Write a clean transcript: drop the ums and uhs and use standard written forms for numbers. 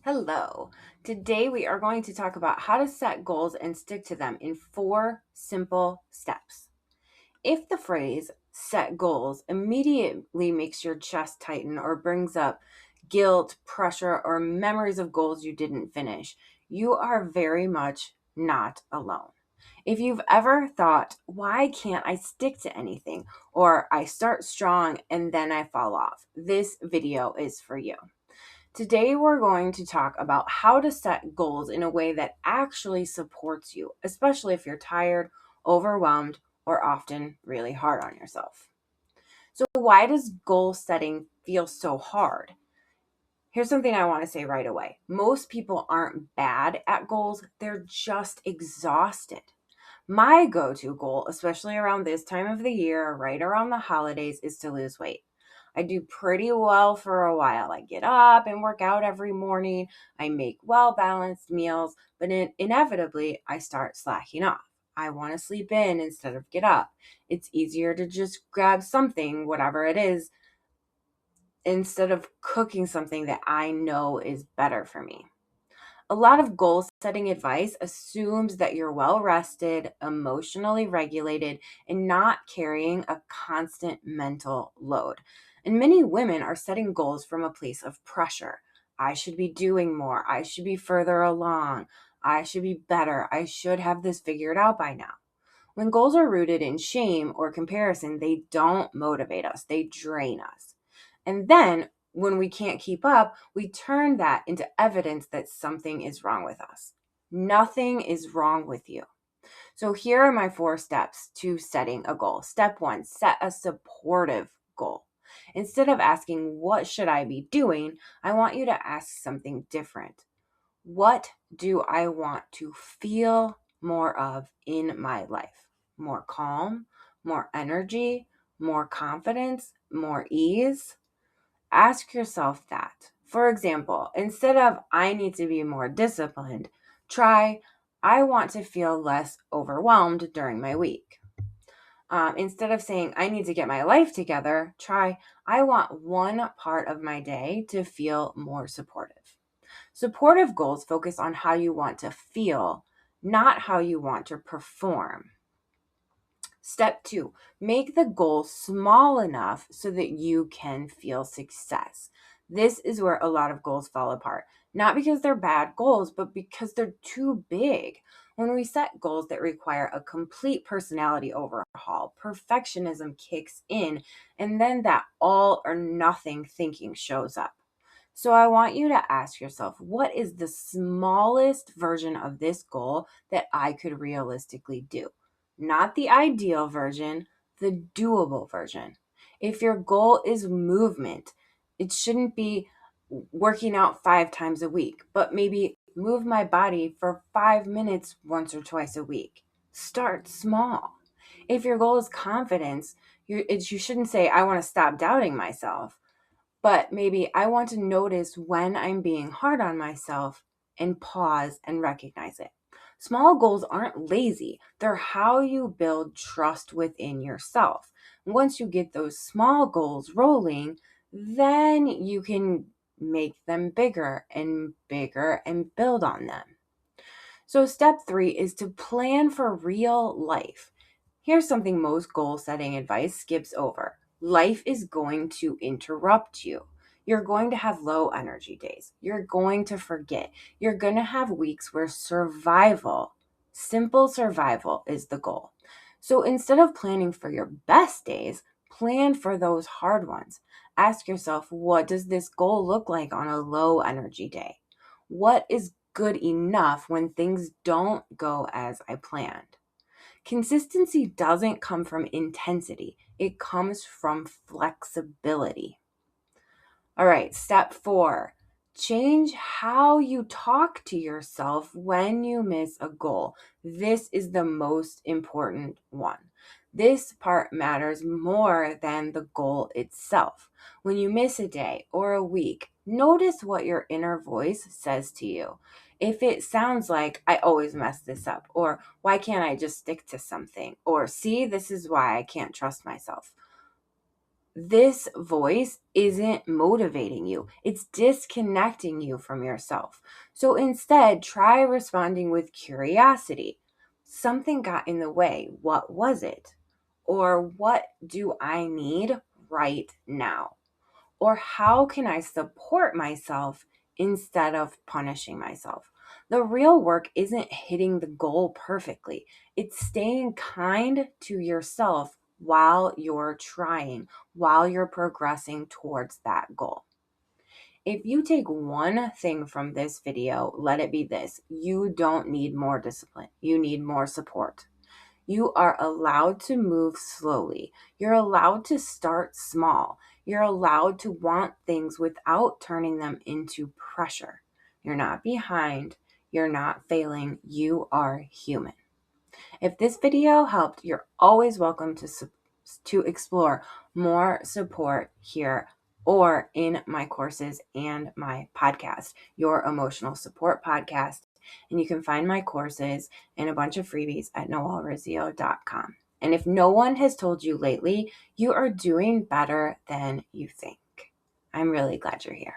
Hello. Today we are going to talk about how to set goals and stick to them in 4 simple steps. If the phrase set goals immediately makes your chest tighten or brings up guilt, pressure, or memories of goals you didn't finish, you are very much not alone. If you've ever thought, why can't I stick to anything? Or I start strong and then I fall off, this video is for you. Today, we're going to talk about how to set goals in a way that actually supports you, especially if you're tired, overwhelmed, or often really hard on yourself. So, why does goal setting feel so hard? Here's something I want to say right away. Most people aren't bad at goals, they're just exhausted. My go to goal, especially around this time of the year, right around the holidays, is to lose weight. I do pretty well for a while. I get up and work out every morning. I make well balanced meals, but inevitably, I start slacking off. I want to sleep in instead of get up. It's easier to just grab something, whatever it is, instead of cooking something that I know is better for me. A lot of goal setting advice assumes that you're well rested, emotionally regulated, and not carrying a constant mental load. And many women are setting goals from a place of pressure. I should be doing more. I should be further along. I should be better. I should have this figured out by now. When goals are rooted in shame or comparison, they don't motivate us, they drain us. And then when we can't keep up, we turn that into evidence that something is wrong with us. Nothing is wrong with you. So here are my 4 steps to setting a goal. Step 1, set a supportive goal. Instead of asking, what should I be doing? I want you to ask something different. What do I want to feel more of in my life? More calm, more energy, more confidence, more ease? Ask yourself that. For example, instead of I need to be more disciplined, try I want to feel less overwhelmed during my week. Instead of saying I need to get my life together, try I want one part of my day to feel more supportive. Supportive goals focus on how you want to feel, not how you want to perform. Step 2, make the goal small enough so that you can feel success. This is where a lot of goals fall apart, not because they're bad goals, but because they're too big. When we set goals that require a complete personality overhaul, perfectionism kicks in, and then that all or nothing thinking shows up. So I want you to ask yourself, what is the smallest version of this goal that I could realistically do? Not the ideal version, the doable version. If your goal is movement, it shouldn't be working out 5 times a week, but maybe move my body for 5 minutes once or twice a week. Start small. If your goal is confidence, you shouldn't say, I want to stop doubting myself, but maybe I want to notice when I'm being hard on myself and pause and recognize it. Small goals aren't lazy, they're how you build trust within yourself. Once you get those small goals rolling, then you can make them bigger and build on them. So, step 3 is to plan for real life. Here's something most goal setting advice skips over. Life is going to interrupt you. You're going to have low energy days. You're going to forget. You're going to have weeks where simple survival is the goal. So instead of planning for your best days, plan for those hard ones. Ask yourself, what does this goal look like on a low energy day? What is good enough when things don't go as I planned? Consistency doesn't come from intensity, it comes from flexibility. All right, step 4, change how you talk to yourself when you miss a goal. This is the most important one. This part matters more than the goal itself. When you miss a day or a week, notice what your inner voice says to you. If it sounds like, I always mess this up, or why can't I just stick to something, or see, this is why I can't trust myself. this voice isn't motivating you. It's disconnecting you from yourself. So instead, try responding with curiosity. Something got in the way. What was it? Or what do I need right now? Or how can I support myself instead of punishing myself? The real work isn't hitting the goal perfectly, it's staying kind to yourself while you're trying, while you're progressing towards that goal. If you take one thing from this video, let it be this: you don't need more discipline, you need more support. You are allowed to move slowly. You're allowed to start small. You're allowed to want things without turning them into pressure. You're not behind. You're not failing. You are human. If this video helped, you're always welcome to explore more support here or in my courses and my podcast, Your Emotional Support Podcast. And you can find my courses and a bunch of freebies at noelrizio.com. And if no one has told you lately, you are doing better than you think. I'm really glad you're here.